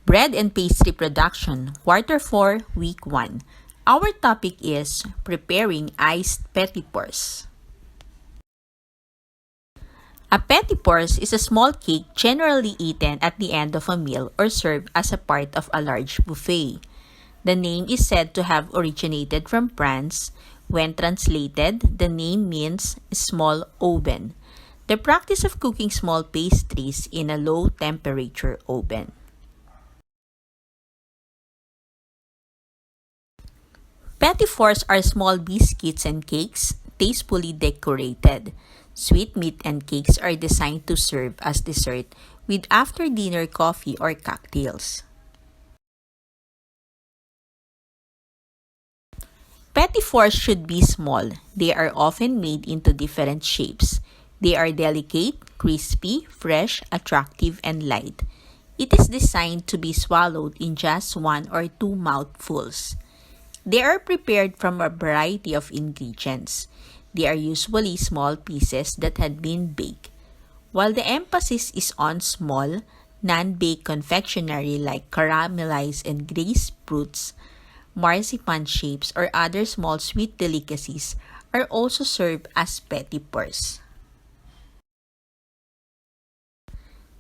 Bread and Pastry Production, Quarter 4, Week 1. Our topic is preparing iced Petit Fours. A Petit Fours is a small cake generally eaten at the end of a meal or served as a part of a large buffet. The name is said to have originated from France. When translated, the name means small oven. The practice of cooking small pastries in a low-temperature oven. Petit Fours are small biscuits and cakes, tastefully decorated. Sweetmeat and cakes are designed to serve as dessert with after-dinner coffee or cocktails. Petit Fours should be small. They are often made into different shapes. They are delicate, crispy, fresh, attractive, and light. It is designed to be swallowed in just 1 or 2 mouthfuls. They are prepared from a variety of ingredients. They are usually small pieces that had been baked. While the emphasis is on small, non-baked confectionery like caramelized and glazed fruits, marzipan shapes, or other small sweet delicacies are also served as Petit Fours.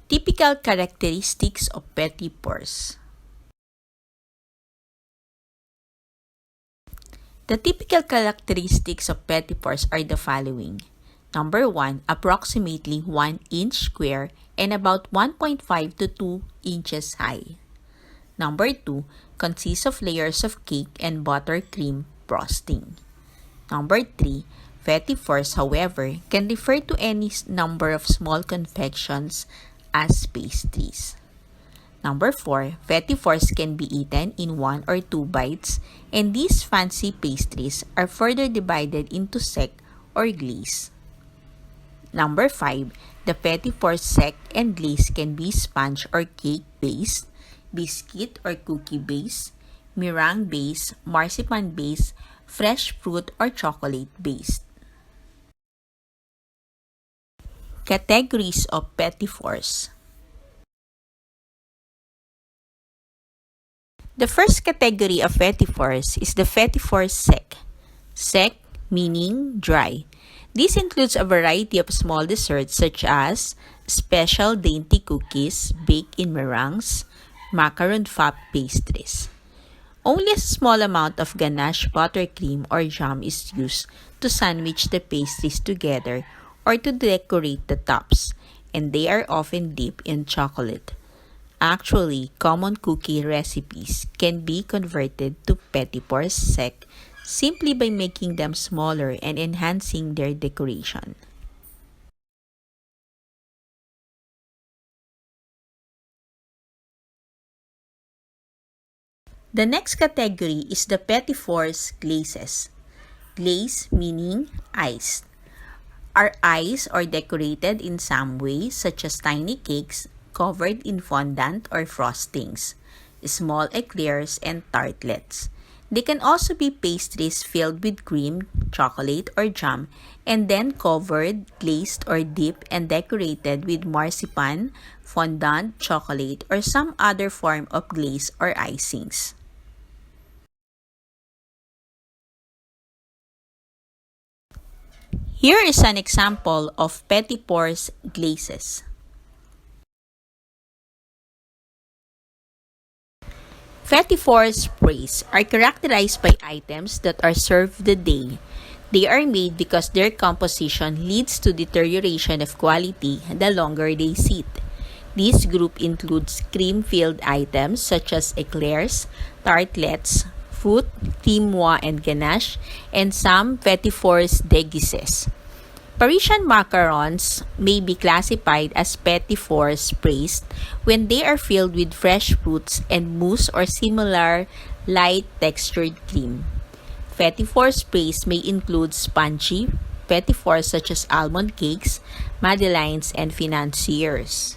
Typical characteristics of Petit Fours. The typical characteristics of Petit Fours are the following. Number 1, approximately 1 inch square and about 1.5 to 2 inches high. Number 2, consists of layers of cake and buttercream frosting. Number 3, Petit Fours, however, can refer to any number of small confections as pastries. Number 4, Petit Fours can be eaten in 1 or 2 bites, and these fancy pastries are further divided into sec or glaze. Number 5, the Petit Fours sec and glaze can be sponge or cake based, biscuit or cookie based, meringue based, marzipan based, fresh fruit or chocolate based. Categories of Petit Fours. The first category of Petit Fours is the Petit Fours sec. Sec meaning dry. This includes a variety of small desserts such as special dainty cookies baked in meringues, macaron fap pastries. Only a small amount of ganache buttercream or jam is used to sandwich the pastries together or to decorate the tops, and they are often dipped in chocolate. Actually, common cookie recipes can be converted to Petit Fours sec simply by making them smaller and enhancing their decoration. The next category is the Petit Fours glazes. Glaze meaning iced. Are iced or decorated in some way, such as tiny cakes covered in fondant or frostings, small eclairs, and tartlets. They can also be pastries filled with cream, chocolate, or jam, and then covered, glazed, or dipped and decorated with marzipan, fondant, chocolate, or some other form of glaze or icings. Here is an example of Petit Fours glazes. Petit Fours sprays are characterized by items that are served the day. They are made because their composition leads to deterioration of quality the longer they sit. This group includes cream-filled items such as eclairs, tartlets, fruit, cream noir and ganache, and some Petit Fours déguises. Parisian macarons may be classified as Petit Fours sprays when they are filled with fresh fruits and mousse or similar light textured cream. Petit Fours sprays may include spongy Petit Fours such as almond cakes, madeleines, and financiers.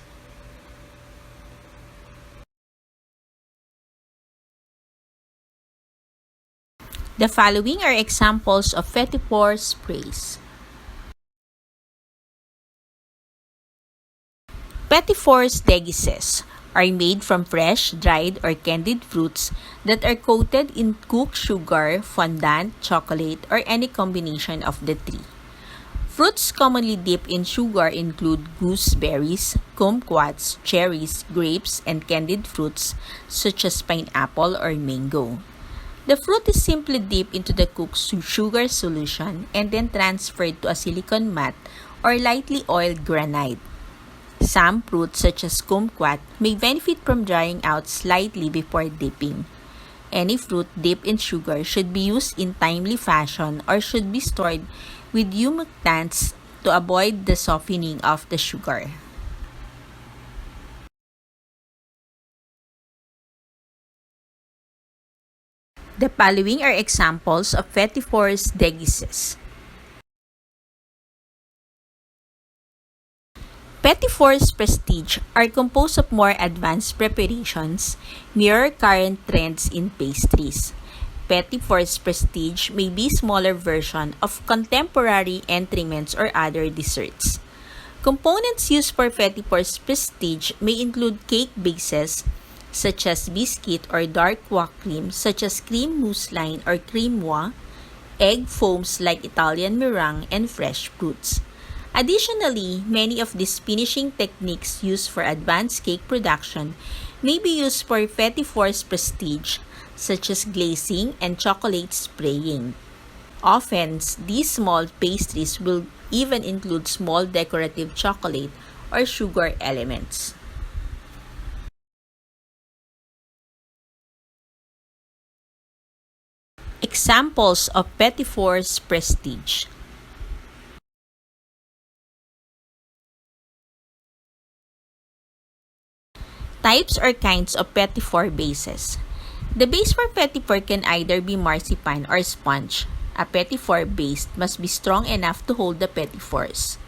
The following are examples of Petit Fours sprays. Petit Fours déguises are made from fresh, dried, or candied fruits that are coated in cooked sugar, fondant, chocolate, or any combination of the three. Fruits commonly dipped in sugar include gooseberries, kumquats, cherries, grapes, and candied fruits such as pineapple or mango. The fruit is simply dipped into the cooked sugar solution and then transferred to a silicone mat or lightly oiled granite. Some fruits, such as kumquat, may benefit from drying out slightly before dipping. Any fruit dipped in sugar should be used in timely fashion or should be stored with humectants to avoid the softening of the sugar. The following are examples of Petit Fours déguises. Petit Fours Prestige are composed of more advanced preparations, mirror current trends in pastries. Petit Fours Prestige may be a smaller version of contemporary entrées or other desserts. Components used for Petit Fours Prestige may include cake bases, such as biscuit or dark wheat cream such as cream mousseline or cream mois, egg foams like Italian meringue, and fresh fruits. Additionally, many of these finishing techniques used for advanced cake production may be used for Petit Fours Prestige, such as glazing and chocolate spraying. Often, these small pastries will even include small decorative chocolate or sugar elements. Examples of Petit Fours Prestige. Types or kinds of Petit Four bases. The base for Petit Four can either be marzipan or sponge. A Petit Four base must be strong enough to hold the Petit Fours.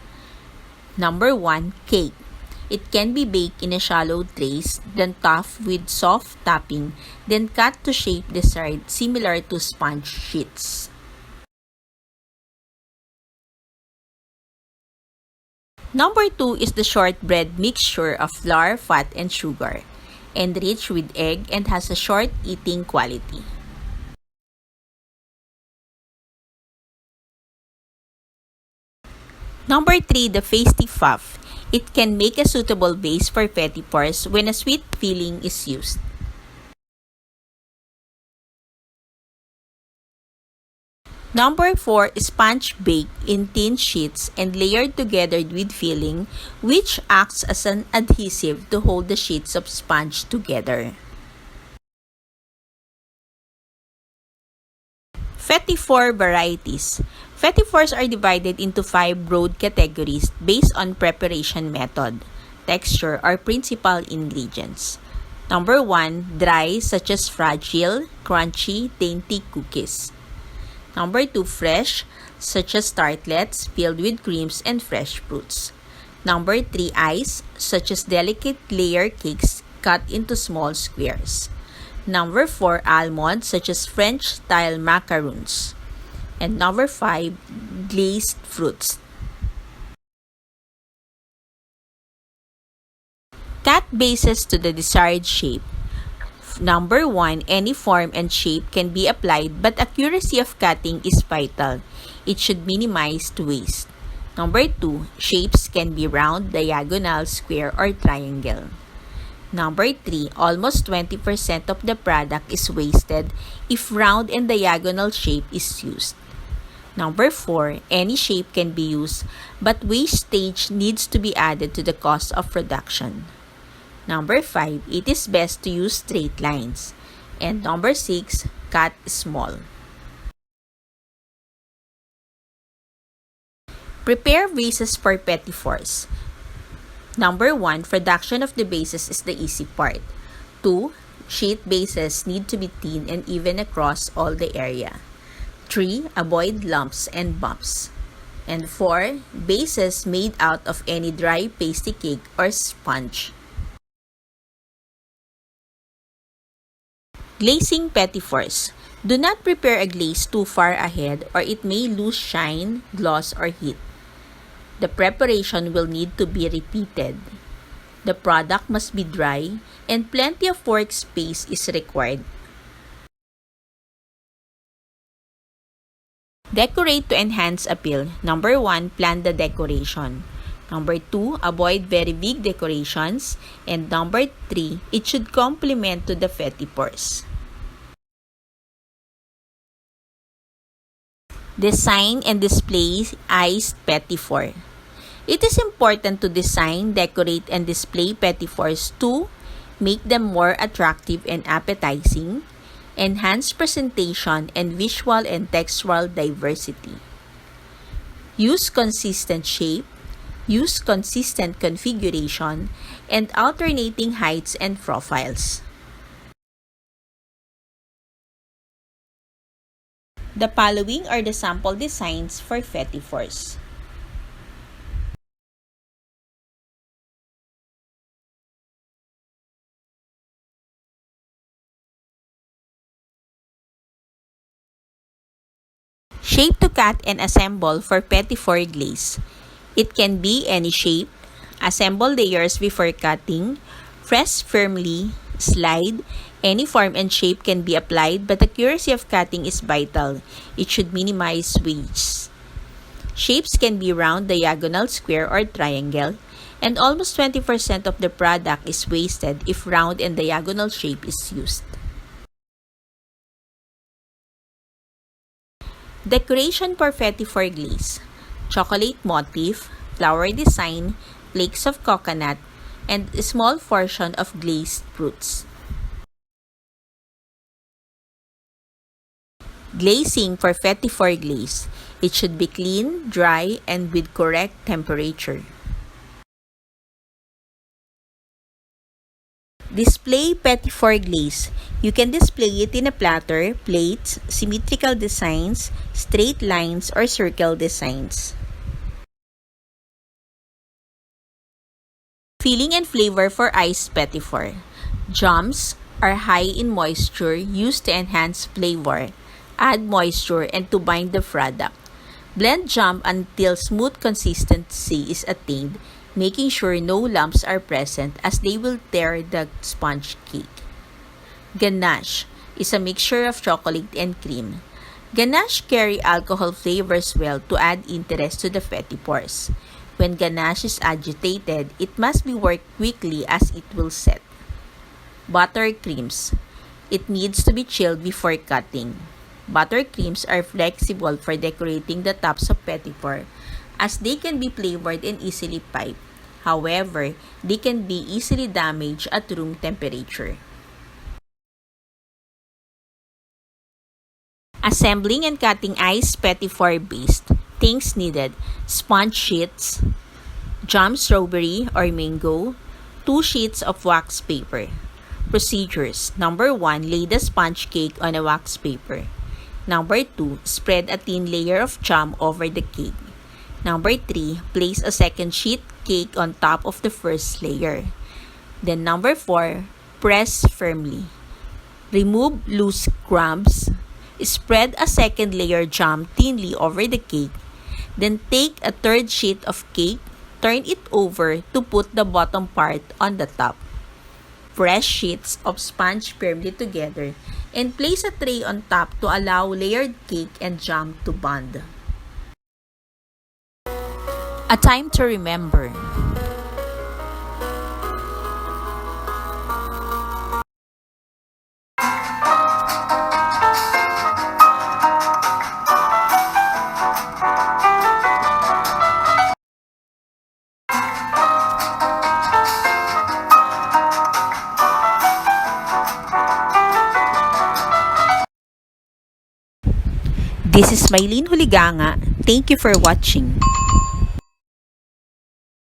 Number 1. Cake. It can be baked in a shallow trays, then topped with soft topping, then cut to shape desired similar to sponge sheets. Number 2 is the shortbread mixture of flour, fat, and sugar, enriched with egg and has a short eating quality. Number 3, the pasty puff. It can make a suitable base for Petit Fours when a sweet filling is used. Number 4, sponge baked in thin sheets and layered together with filling, which acts as an adhesive to hold the sheets of sponge together. Petit Four varieties. Petit Fours are divided into 5 broad categories based on preparation method, texture, or principal ingredients. Number 1, dry, such as fragile, crunchy, dainty cookies. Number 2, fresh, such as tartlets filled with creams and fresh fruits. Number 3, ice, such as delicate layer cakes cut into small squares. Number 4, almond, such as French-style macaroons. And number 5, glazed fruits. Cut bases to the desired shape. Number 1, any form and shape can be applied, but accuracy of cutting is vital. It should minimize waste. Number 2, shapes can be round, diagonal, square, or triangle. Number 3, almost 20% of the product is wasted if round and diagonal shape is used. Number 4, any shape can be used, but wastage needs to be added to the cost of production. Number 5, it is best to use straight lines. And number 6, cut small. Prepare bases for Petit Fours. Number 1, production of the bases is the easy part. 2, sheet bases need to be thin and even across all the area. 3, avoid lumps and bumps. And 4, bases made out of any dry pastry cake or sponge. Glazing Petit Fours. Do not prepare a glaze too far ahead or it may lose shine, gloss, or heat. The preparation will need to be repeated. The product must be dry and plenty of workspace is required. Decorate to enhance appeal. Number 1, plan the decoration. Number 2, avoid very big decorations. And number 3, it should complement to the Petit Fours. Design and display iced Petit Fours. It is important to design, decorate, and display Petit Fours to make them more attractive and appetizing, enhance presentation and visual and textural diversity. Use consistent shape, use consistent configuration, and alternating heights and profiles. The following are the sample designs for Petit Fours. Shape to cut and assemble for Petit Fours glaze. It can be any shape. Assemble layers before cutting. Press firmly. Slide. Any form and shape can be applied, but accuracy of cutting is vital. It should minimize waste. Shapes can be round, diagonal, square, or triangle, and almost 20% of the product is wasted if round and diagonal shape is used. Decoration for Petit Fours glaze. Chocolate motif, flower design, flakes of coconut, and a small portion of glazed fruits. Glazing for Petit Fours glaze. It should be clean, dry, and with correct temperature. Display Petit Fours glaze. You can display it in a platter, plates, symmetrical designs, straight lines, or circle designs. Filling and flavor for iced Petit Fours. Jams are high in moisture used to enhance flavor, add moisture, and to bind the product. Blend jam until smooth consistency is attained, making sure no lumps are present as they will tear the sponge cake. Ganache is a mixture of chocolate and cream. Ganache carry alcohol flavors well to add interest to the Petit Fours. When ganache is agitated, it must be worked quickly as it will set. Buttercreams. It needs to be chilled before cutting. Buttercreams are flexible for decorating the tops of Petit Fours as they can be flavored and easily piped. However, they can be easily damaged at room temperature. Assembling and cutting iced Petit Fours base. Things needed: sponge sheets, jam strawberry or mango, 2 sheets of wax paper. Procedures. Number 1, lay the sponge cake on a wax paper. Number 2, spread a thin layer of jam over the cake. Number 3, place a second sheet cake on top of the first layer. Then number 4, press firmly. Remove loose crumbs. Spread a second layer jam thinly over the cake. Then take a third sheet of cake, turn it over to put the bottom part on the top. Press sheets of sponge firmly together and place a tray on top to allow layered cake and jam to bond. A time to remember. This is Maylene Huliganga. Thank you for watching.